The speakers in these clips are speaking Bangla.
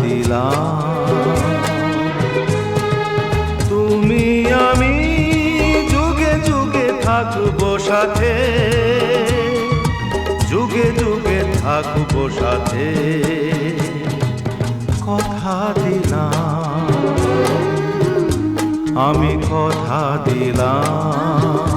দিলাম। তুমি আমি যুগে যুগে থাকবো সাথে, যুগে যুগে থাকবো সাথে, কথা দিলাম, আমি কথা দিলাম।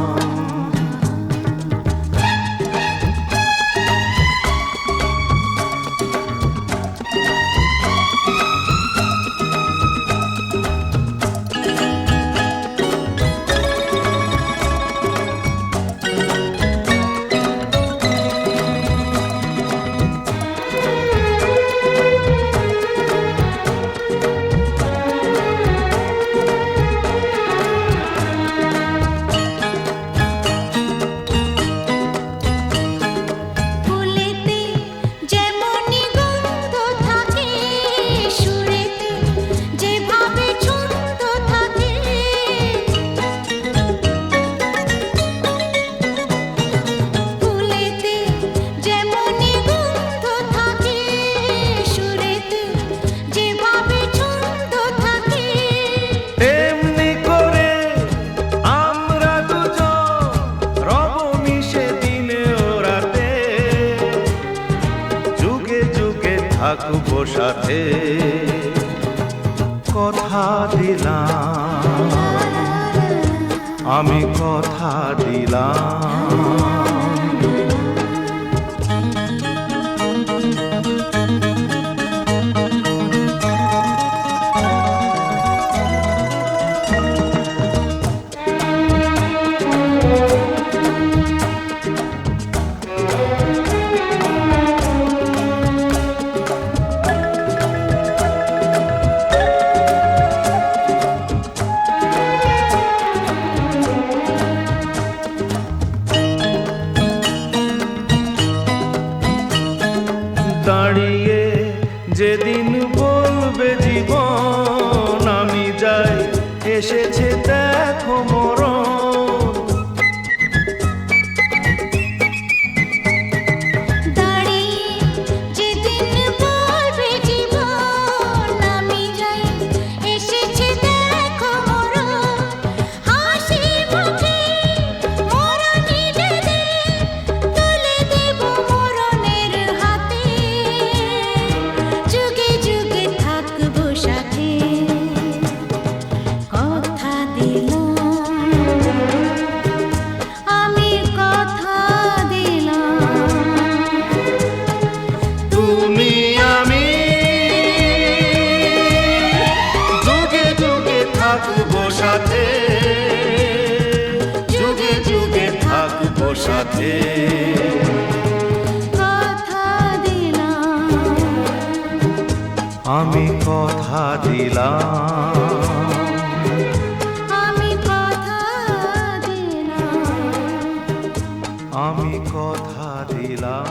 থাকবো সাথে, কথা দিলাম, আমি কথা দিলাম। দাঁড়িয়ে যেদিন বলবে জীবন আমি যাই, এসেছে দেখো মরণ। যুগে যুগে থাকবো সাথে, কথা দিলাম, আমি কথা দিলাম, আমি কথা দিলাম, আমি কথা দিলাম।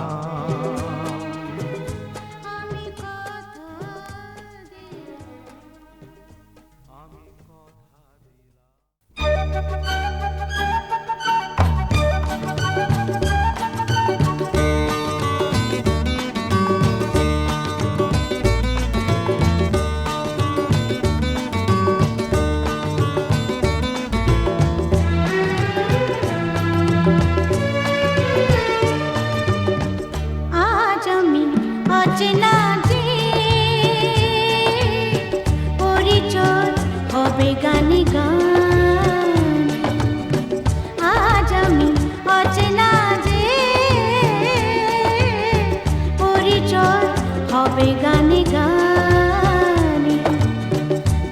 গানে গানে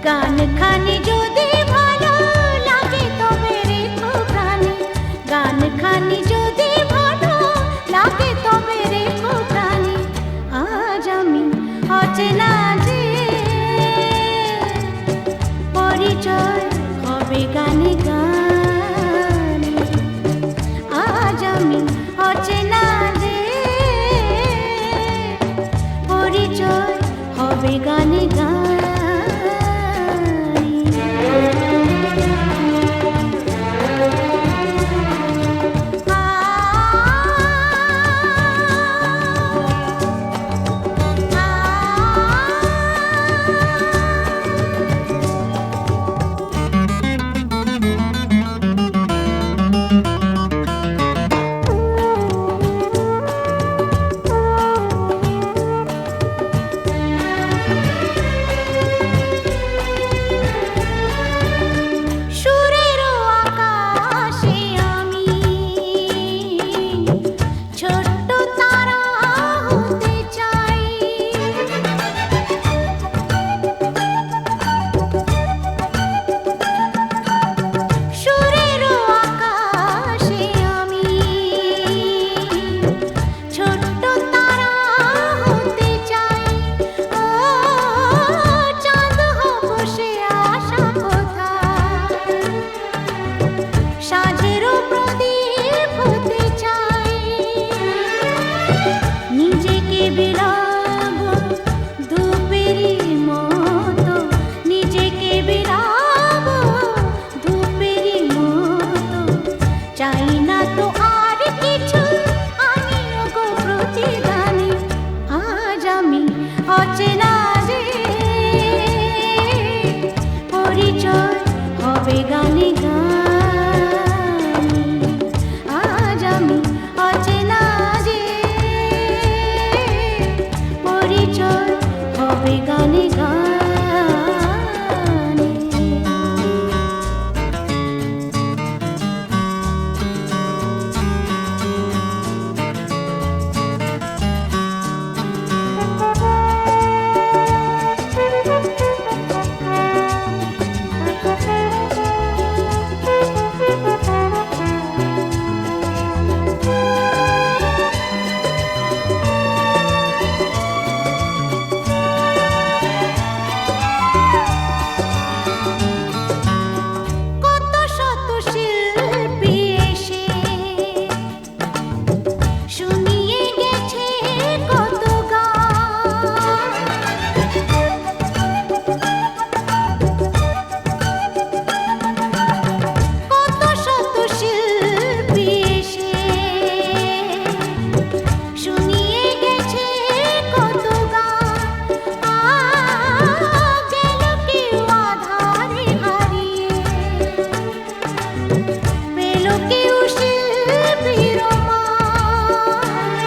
গান খানি যদি ভালো লাগে তবে রেখো প্রাণে, গান খানি যদি ভালো লাগে তবে রেখো প্রাণে। আজ আমি অচেনা যে পরিচয় হবে গানে গানে, আজ আমি অচেনা যে পরিচয় হবে গানে গানে। গানে গানে আজ আমি অচেনা যে পরিচয় হবে গানে গানে কত শত শিল্পী এসে শুনিয়ে গেছে কত গান কত শত শিল্পী এসে শুনিয়ে গেছে কত গান গেল কেউ আধারে হারিয়ে পেল কেউ শিল্পীর মান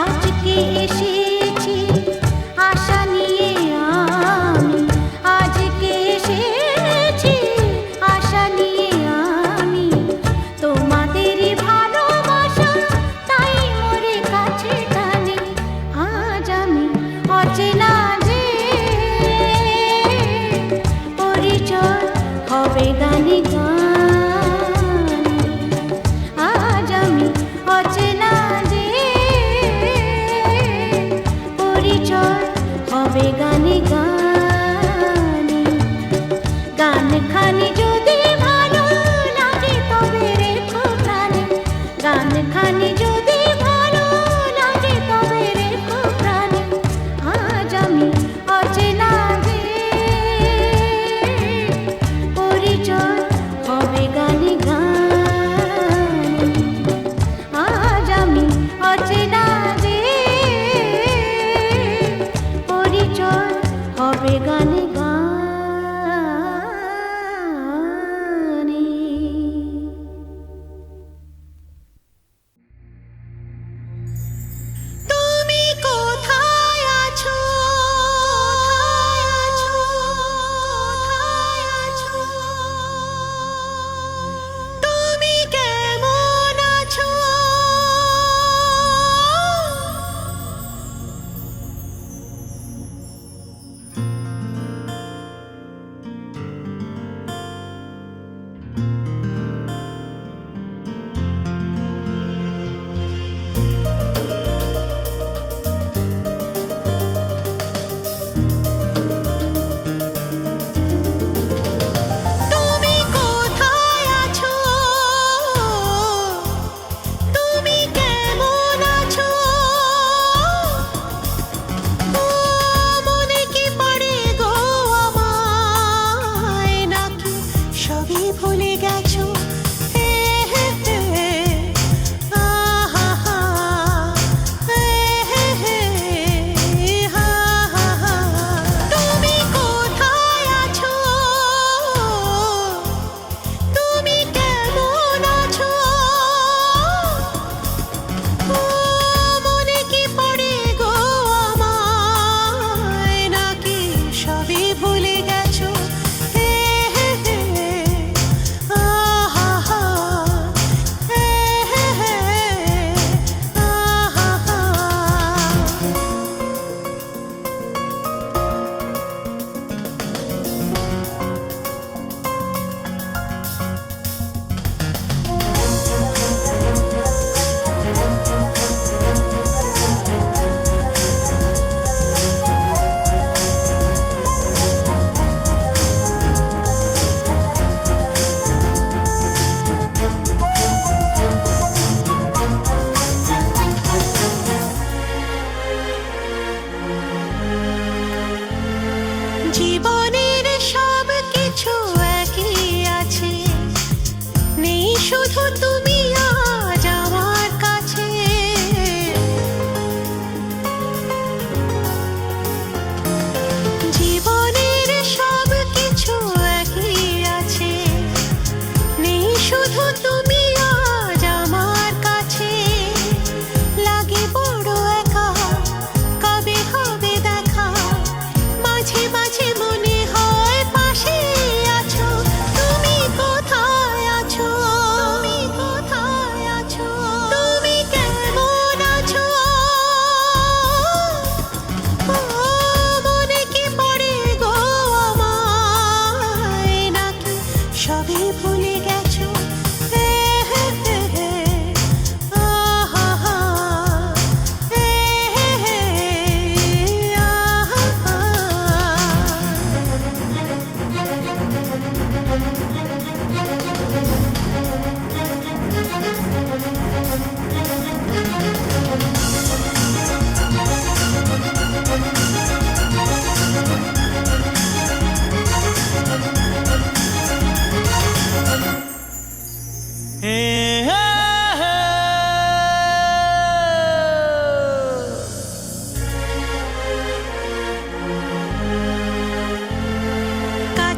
আজকে এসেছি আশা নিয়ে আমি আজকে এসেছি আশা নিয়ে আমি তোমাদেরই ভালোবাসা তাই মোরে কাছে টানে আজ আমি অচেনা যে পরিচয় হবে গানে গানে আজ আমি অচেনা যে পরিচয় হবে গানে গানে গান খানি যদি ভালো লাগে তবে রেখো প্রাণে গান খানি যদি ভালো লাগে তবে রেখো প্রাণে আজ আমি অচেনা যে পরিচয় হবে গানে গানে আজ আমি অচেনা যে পরিচয় হবে গানে গানে তুমি কোথায় আছো কোথায় আছো কোথায় আছো তুমি কেমন আছো তুমি কোথায় আছো তুমি কেমন আছো ও মনে কি পড়ে গো আমায় নাকি সবই ভুলে গেছো হে হে হে আহা হা হে হে হে হা হা হা তুমি কোথায় আছো তুমি কেমন আছো ও মনে কি পড়ে গো আমায় নাকি সবই ভুলে গেছো হে হে হে আহা হা হে হে হে আহা হা জীবনের সব কিছু একই আছে নেই শুধু তুমি আজ আমার কাছে জীবনের সব কিছু একই আছে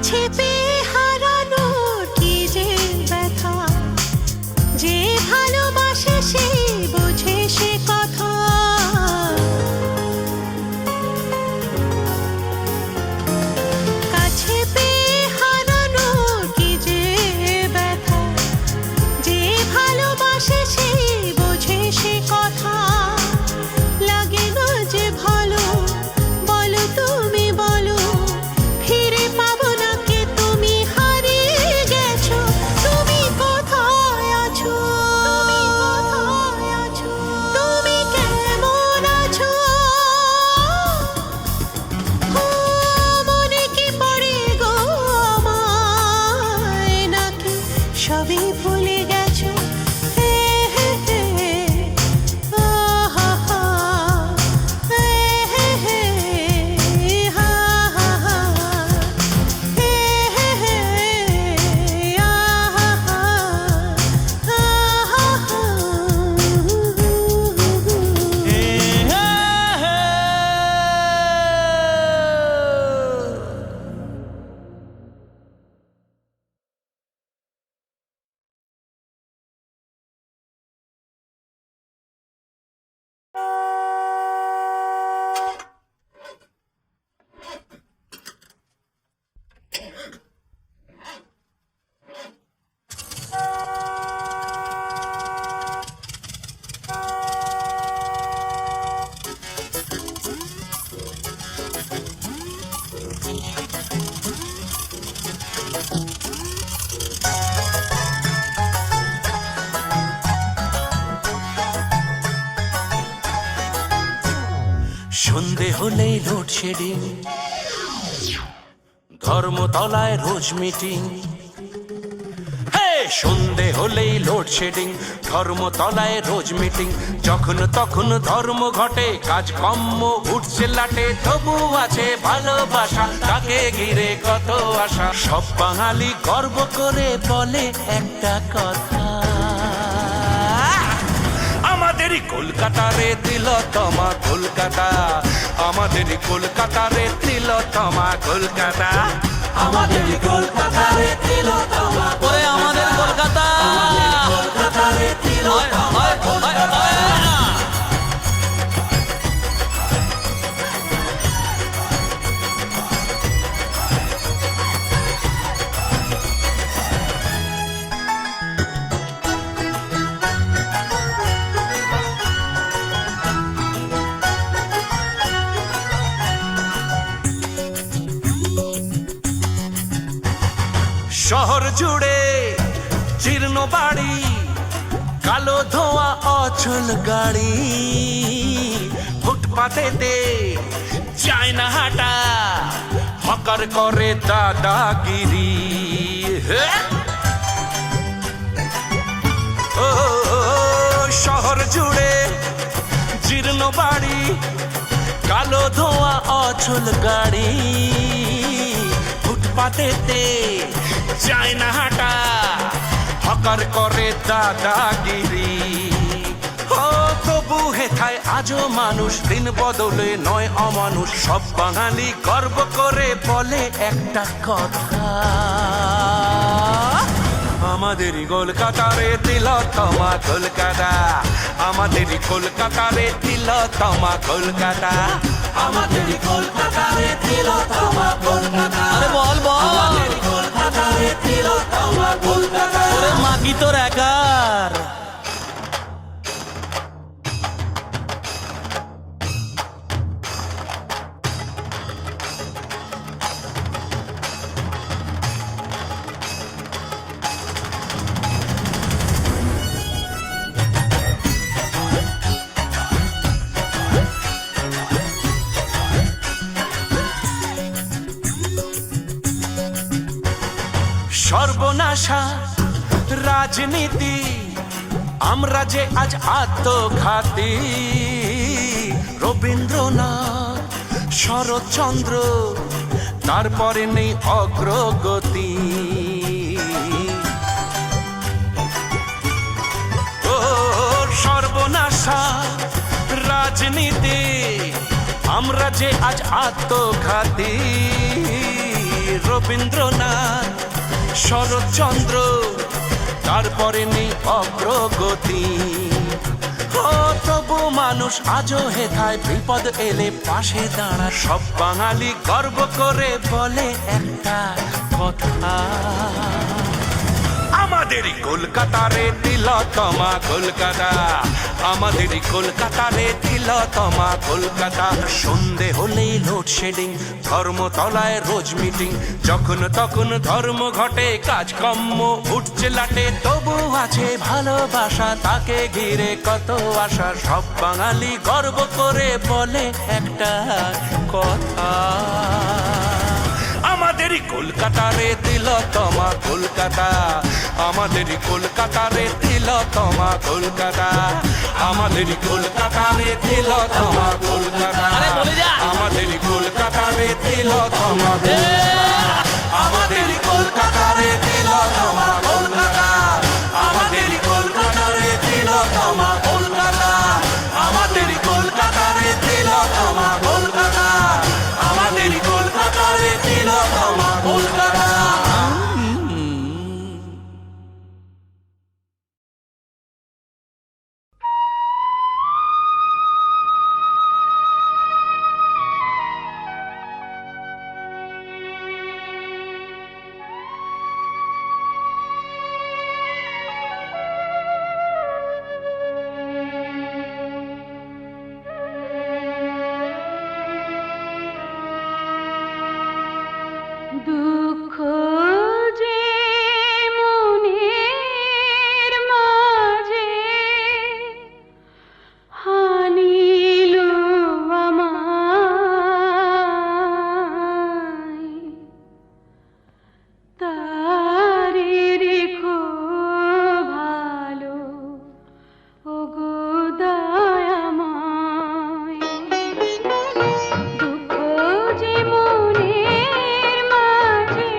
কাছে পেয়ে হারানোর কি যে ব্যথা, যে ভালোবাসে সে বোঝে সে কথা। কাছে পেয়ে হারানোর কি যে ব্যথা, যে ভালোবাসে সে বোঝে সে কথা। লাগে না যে ভালো, বলো তুমি বলো, ফিরে পাবো না কে তুমি হারিয়ে গেছো। তুমি কোথায় আছো, তুমি কোথায় আছো, তুমি কেমন আছো? ও মনে কি পড়ে গো আমায়, নাকি সবই ভুলে গেছো? হে হে হে, আহা হা, হে হে হে, হা হা হা, হে হে হে, আহা হা, আহা হা। সন্ধে হলেই লোডশেডিং, ধর্মতলায় রোজ মিটিং। হে সন্ধে হলেই লোডশেডিং, ধর্মতলায় রোজ মিটিং। যখন তখন ধর্ম ঘটে, কাজকর্ম উঠছে লাটে, তবু আছে ভালোবাসা, তাকে ঘিরে কত আশা। সব বাঙালি গর্ব করে বলে একটা কথা, আমাদেরই কলকাতা রে তিলোত্তমা কলকাতা, আমাদেরই কলকাতা রে তিলোত্তমা কলকাতা, আমাদেরই কলকাতা রে তিলোত্তমা, ওরে আমাদের কলকাতা, আমাদেরই কলকাতা রে তিলোত্তমা কলকাতা। শহর জুড়ে জীর্ণ বাড়ি, কালো ধোঁয়া অচল গাড়ি, ফুটপাতেতে যায় না হাঁটা, হকার করে দাদাগিরি। ও শহর জুড়ে জীর্ণ বাড়ি, কালো ধোঁয়া অচল গাড়ি, ফুটপাতেতে যায় না হাঁটা, হকার করে দাদাগিরি। ও তবু হেথায় আজও মানুষ, দিন বদলে নয় অমানুষ। সব বাঙালি গর্ব করে বলে একটা কথা, আমাদেরই কলকাতা রে তিলোত্তমা কলকাতা, আমাদেরই কলকাতা রে তিলোত্তমা কলকাতা, আমাদেরই কলকাতা রে তিলোত্তমা কলকাতা। আরে বল বল, আমাদেরই কলকাতা রে তিলোত্তমা কলকাতা। ওরে মাগি তোর একার। সর্বনাশা রাজনীতি, আমরা যে আজ আত্মঘাতী। রবীন্দ্রনাথ, শরৎচন্দ্র, তারপরে নেই অগ্রগতি। ও সর্বনাশা রাজনীতি, আমরা যে আজ আত্মঘাতী। রবীন্দ্রনাথ শরৎচন্দ্র, তারপরে নেই অগ্রগতি। ও তবু মানুষ আজও হেথায় বিপদ এলে পাশে দাঁড়া। সব বাঙালি গর্ব করে বলে একটা কথা, আমাদেরই কলকাতা রে তিলোত্তমা কলকাতা, আমাদেরই কলকাতা রে তিলোত্তমা কলকাতা। সন্ধে হলেই লোডশেডিং, ধর্মতলায় রোজ মিটিং, যখন তখন ধর্ম ঘটে কাজকর্ম উঠছে লাটে, তবু আছে ভালোবাসা, তাকে ঘিরে কত আশা। সব বাঙালি গর্ব করে বলে একটা কথা, আমাদেরই কলকাতা রে তিলোত্তমা কলকাতা, আমাদেরই কলকাতা রে তিলোত্তমা কলকাতা, আমাদেরই কলকাতা রে তিলোত্তমা কলকাতা, আমাদেরই কলকাতা রে তিলোত্তমা কলকাতা, আমাদেরই কলকাতা রে তিলোত্তমা কলকাতা, আমাদেরই কলকাতা রে তিলোত্তমা কলকাতা, আমাদেরই কলকাতা রে তিলোত্তমা কলকাতা, আমাদেরই কলকাতা রে তিলোত্তমা কলকাতা। দুঃখ যে মনের মাঝে হানিল আমায়, তারে রেখো ভালো ওগো দয়াময়। দুঃখ যে মনের মাঝে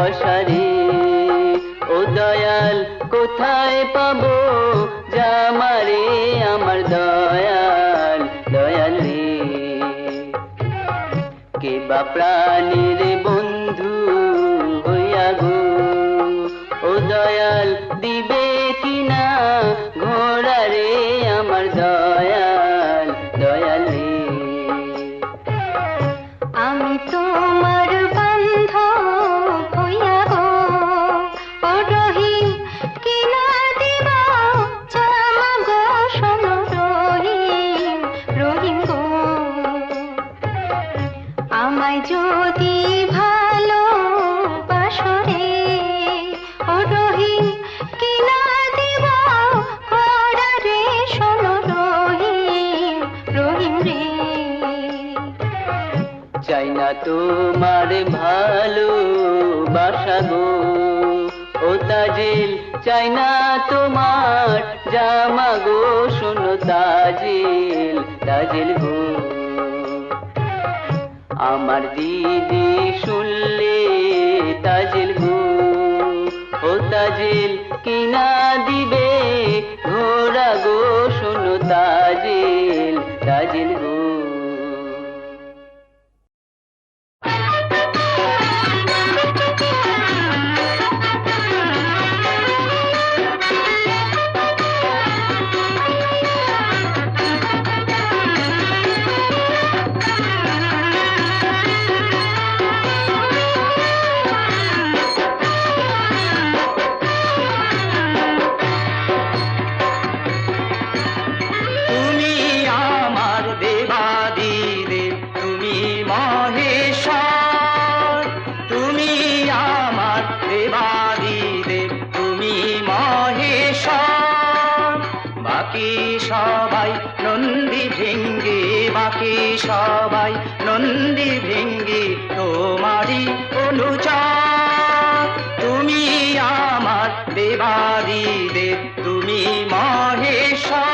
বসারে ও দয়াল কোথায় পাবো জামারে আমার দয়াল দয়াল রে কে বা প্রাণীর বন্ধু হইয়া গো ও দয়াল দিবে কিনা ঘোড়া রে আমার দয়াল দয়াল রে আমি তোমার বান্ধব হইয়া গো ও রহিম কিনা দিবা জামা গো শোনো রহিম রহিম গো আমায় যদি ভালো বাসরে ও রহিম কিনা দিবা ঘোড়া রে শোনো রহিম রহিম রে চাই না তোমার ভালো বাসা গো ও তাজিল চাই না তোমার জামা গো শোনো তাজিল তাজিল গো আমার দিদি শুনলে তাজিল গো ও তাজিল কিনা দিবে ঘোড়া গো শোনো তাজিল তাজিল গো সবাই নন্দী ভেঙ্গে বাকি সবাই নন্দী ভেঙ্গে তোমারই অনুচর তুমি আমার দেবাদিদেব তুমি মহেশ্বর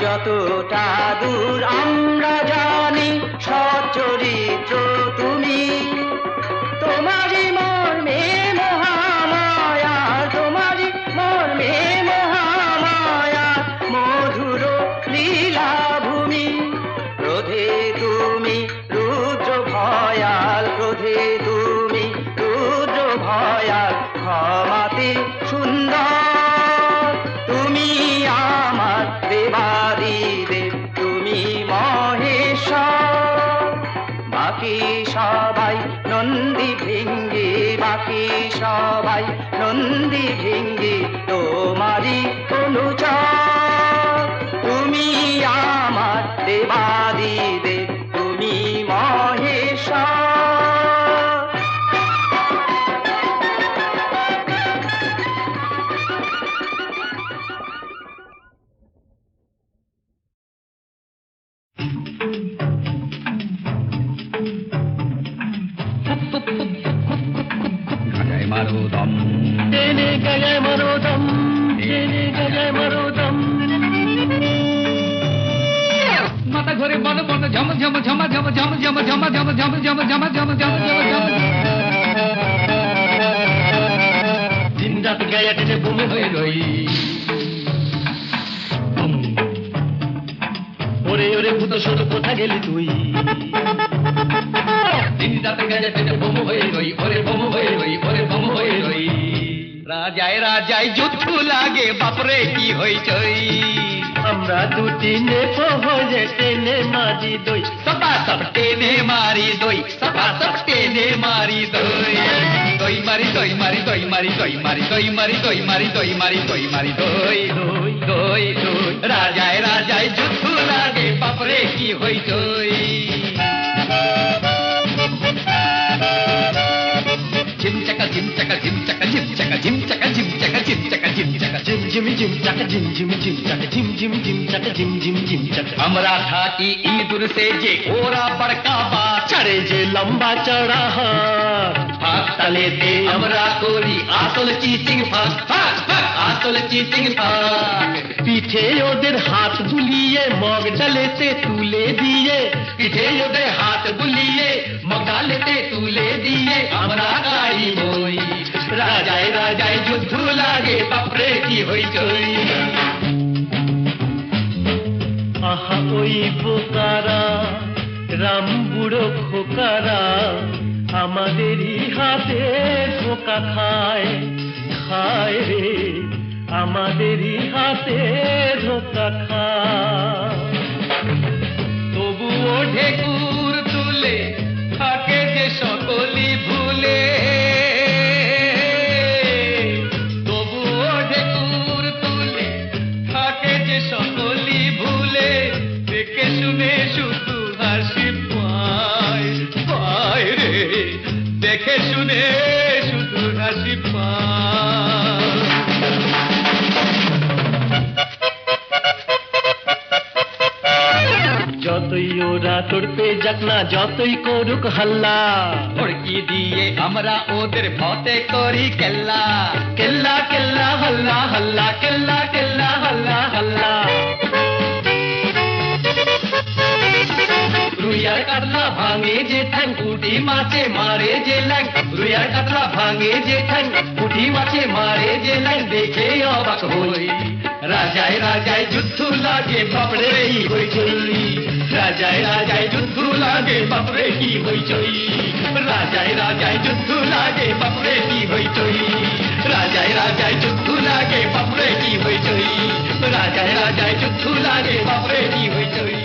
যতটা দূর আমরা জানি সচ্চরিত্র তুমি তোমারই মর্মে মহামায়া তোমারই মর্মে মহামায়া মধুর লীলা ভূমি ক্রোধে তুমি রুদ্র ভয়াল ক্রোধে তুমি রুদ্র ভয়াল ক্ষমাতে সুন্দর তুমি আমার দেবাদিদেব তুমি মহেশ্বর বাকি সবাই নন্দী ভেঙ্গে বাকি সবাই নন্দী ভেঙ্গে তোমারই অনুচর তুমি আমার দেবাদিদেব তুমি মহেশ্বর গাজায় মারো দম টেনে গাজায় মারো দম টেনে গাজায় মারো দম মাথা ঘরে বলো বলো ঝম ঝম ঝমা ঝম ঝম ঝম ঝমা ঝম ঝম ঝম ঝমা ঝম ঝম ঝম ঝম ঝম দাঁত গায়া টেনে বমি হয়ে রই। ওরে ওরে ভূত সরু কোথা গেলি তুই? তিন দাঁত গায়া টেনে বমি হয়ে রই, ওরে বমি হয়ে রই, ওরে বমি হয়ে রই। রাজায় রাজায় যুদ্ধ লাগে, বাপরে কি হইচই। আমরা দুটি নেপো হয়ে টেনে মারি দই, সবা সব টেনে মারি দই, সবা সব টেনে মারি দই। দই মারি দই মারি দই মারি দই মারি দই মারি দই মারি দই মারি দই মারি দই দই দই দই। রাজায় রাজায় যুদ্ধ লাগে, বাপরে কি হইচই। ঝিমচাকা ঝিমচাকা ঝিমচাকা ঝিমচাকা ঝিমচাকা ঝিমচাকা ঝিমচাকা ঝিমচাকা ঝিম ঝিম ঝিমচাকা ঝিম ঝিম ঝিমচাকা ঝিম ঝিম ঝিমচাকা ঝিম ঝিম ঝিমচাকা। আমরা থাকি ইঁদুর से যে ওরা বড়কা বাস, ছাড়ে যে লম্বা চড়া হাত। ফাঁক তালেতে আমরা করি আসল চিচিং ফাঁক, ফাঁক ফাঁক আসল চিচিং ফাঁক। পিঠে ওদের হাত বুলিয়ে মগ ডালেতে তুলে দিয়ে, পিঠে ওদের হাত বুলিয়ে মগ ডালেতে তুলে দিয়ে আমরা গাই বই। রাজায় রাজায় যুদ্ধ লাগে, বাপরে কি হইচই। আহা ওই বোকারা, রাম বুড়ো খোকারা, আমাদেরই হাতে ধোকা খায়, খায় রে, আমাদেরই হাতে ধোকা খায়। তবুও ঢেকুর তুলে থাকে যে সকলি ভুলে, তবুও ঢেকুর তুলে থাকে যে সকলি ভুলে। দেখে শুনে শুধু হাসি পায়, পায় রে, দেখে শুনে শুধু হাসি পায়। যতই ওরা তোড়তে যাক না, যতই করুক হাল্লা, ভড়কি দিয়ে আমরা ওদের ভতে করি কেল্লা, কেল্লা কেল্লা হল্লা হল্লা, কেল্লা কেল্লা হল্লা হল্লা। রুইয়ার কাতলা ভাঙে যে ঠ্যাং, পুঁটি মাছে মারে যে ল্যাং। রুইয়ার কাতলা ভাঙে যে ঠ্যাং, পুঁটি মাছে মারে যে ল্যাং। দেখে অবাক হই, রাজায় রাজায় যুদ্ধ লাগে, বাপরে কি হইচই। রাজায় রাজায় যুদ্ধ লাগে, বাপরে কি হইচই। রাজায় রাজায় যুদ্ধ লাগে, বাপরে কি হইচই। রাজায় রাজায় যুদ্ধ লাগে, বাপরে কি হইচই। রাজায় রাজায় যুদ্ধ লাগে, বাপরে কি হইচই।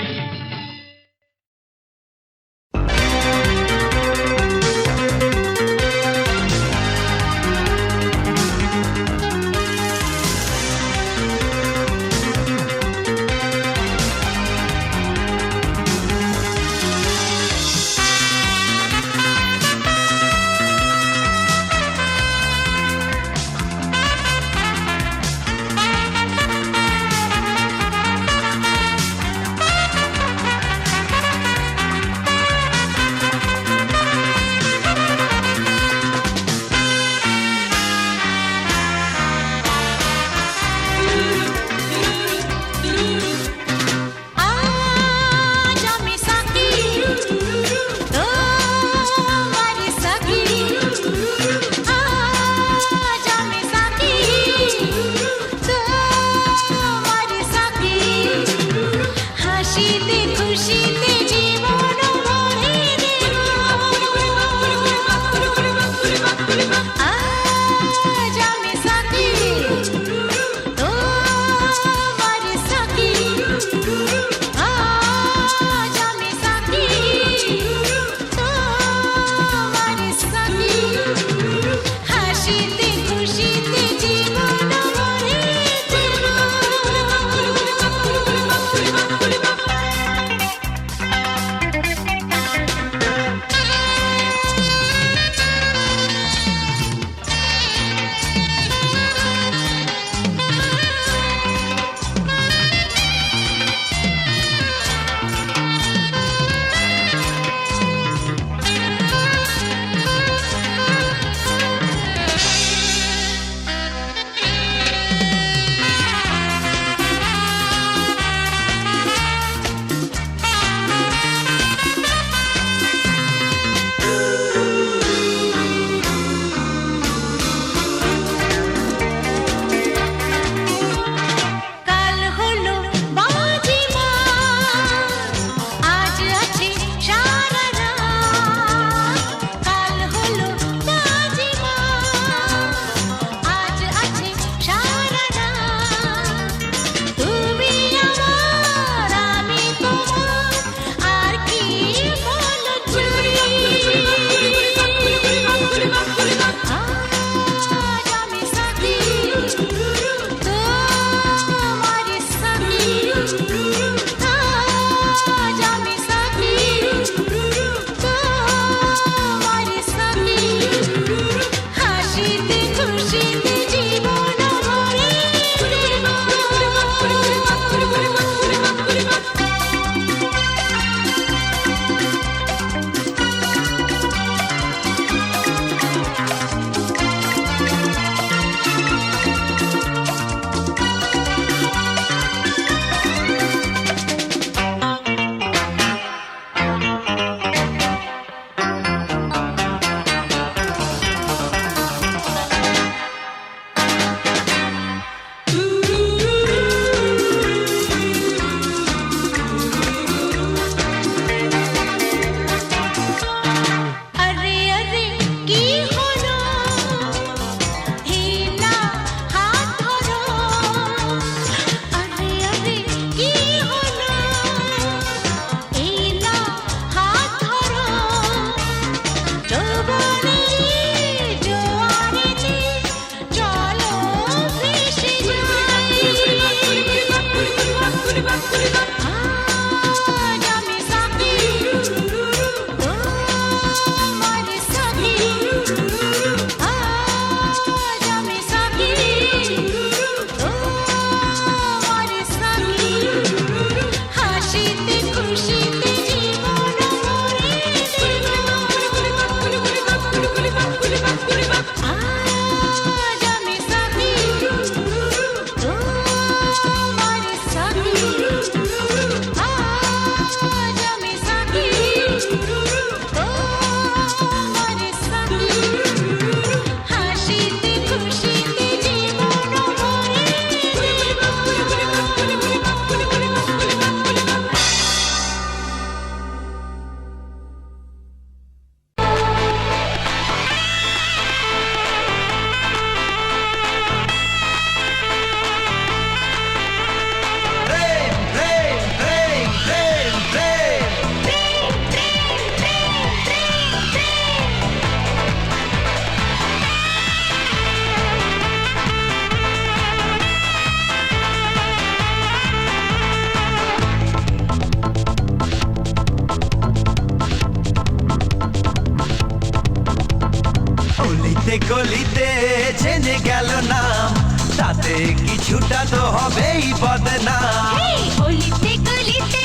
তো হবেই বদনাম। এই গলিতে গলিতে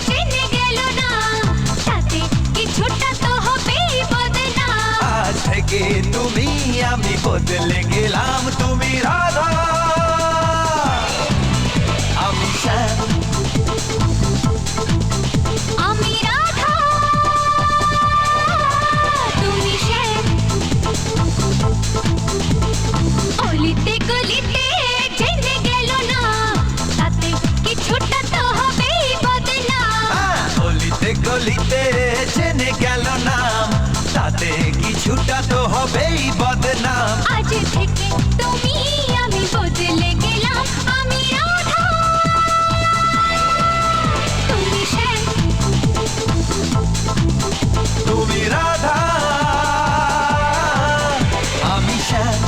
জেনে গেল না, তাতে কিছুটা তো হবেই বদনাম। আজ থেকে তুমি আমি বদলে গেলাম, তুমি রাধা আমি শ্যাম। আমি রাধা, তুমি শ্যাম। গলিতে গলিতে জেনে গেল না, তাতে কিছুটা তো হবেই বদনাম। গলিতে গলিতে জেনে গেল নাম, তাতে কিছুটা তো হবেই বদনাম। আজ থেকে তুমি আমি বদলে গেলাম, আমি রাধা, তুমি শ্যাম। তুমি রাধা আমি শ্যাম।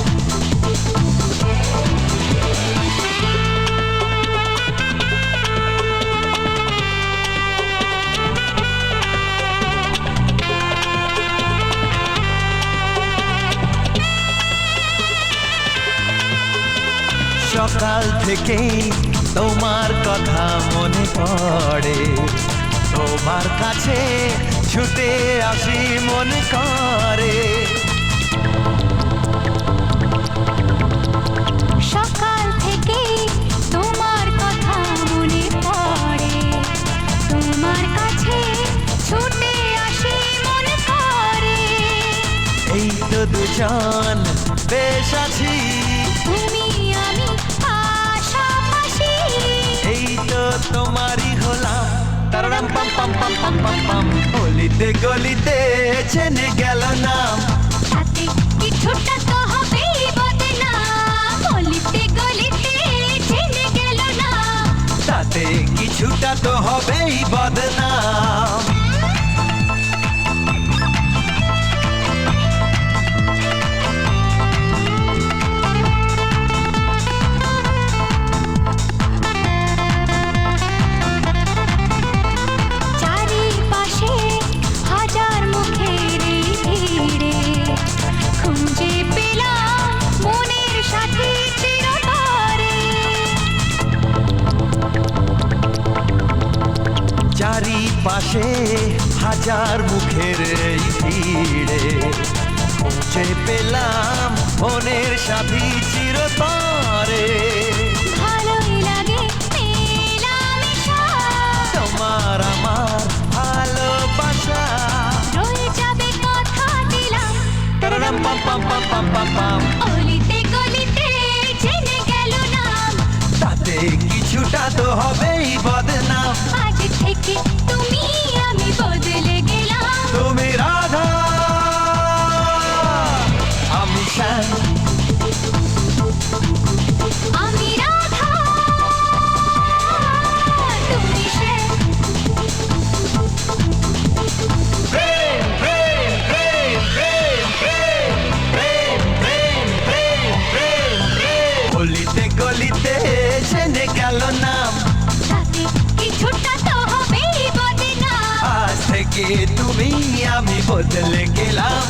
সকাল থেকেই তোমার কথা মনে পড়ে, তোমার কাছে ছুটে আসি মনে করে। সকাল থেকে তোমার কথা মনে পড়ে, তোমার কাছে ছুটে আসি মনে করে। এই তো দুজন বেশ আছি, তুমি আমি পাশাপাশি। এই তো তোমারই হলাম, তারারাম পাম পাম পাম পাম পাম পাম। গলিতে গলিতে চেনে গেল নাম, তাতে কিছুটা তো হবেই বদনাম। গলিতে গলিতে জেনে গেল না, তাতে কিছুটা তো হবেই বদনাম। চারিপাশে হাজার মুখের এই ভিড়ে খুঁজে পেলাম মনের সাথী চিরতরে। চারিপাশে হাজার মুখের এই ভিড়ে খুঁজে পেলাম মনের সাথী চিরতরে। ভালোই লাগে মেলামেশা, তোমার আমার ভালোবাসা, রয়ে যাবে কথা দিলাম। তারারাম পাম পাম পাম পাম পাম পাম। গলিতে গলিতে জেনে গেল নাম, তাতে কিছুটা তো হবেই বদনাম। আজ থেকে তুমি আমি বদলে গেলাম। তুমি রাধা আমি শ্যাম। আমি রাধা, তুমি শ্যাম। প্রেম প্রেম প্রেম প্রেম প্রেম প্রেম প্রেম প্রেম প্রেম। গলিতে গলিতে জেনে গেল নাম, তাতে কিছুটা তো হবেই বদনাম। আজ থেকে তুমি আমি বদলে গেলাম।